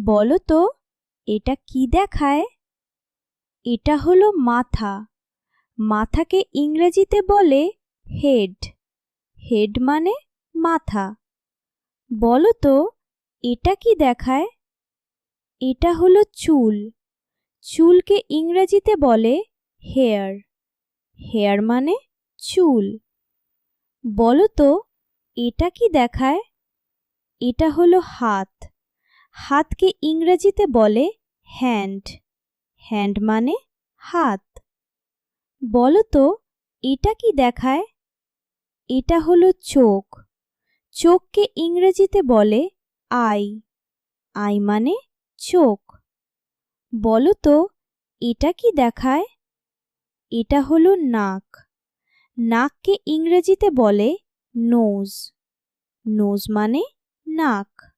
বলো তো এটা কি দেখায়? এটা হলো মাথা। মাথাকে ইংরেজিতে বলে হেড। হেড মানে মাথা। বলো তো এটা কি দেখায়? এটা হলো চুল। চুলকে ইংরেজিতে বলে হেয়ার। হেয়ার মানে চুল। বলো তো এটা কি দেখায়? এটা হলো হাত। হাতকে ইংরেজিতে বলে হ্যান্ড। হ্যান্ড মানে হাত। বলো তো এটা কি দেখায়? এটা হলো চোখ। চোখকে ইংরেজিতে বলে আই। আই মানে চোখ। বলো তো এটা কি দেখায়? এটা হলো নাক। নাককে ইংরেজিতে বলে নোজ। নোজ মানে নাক।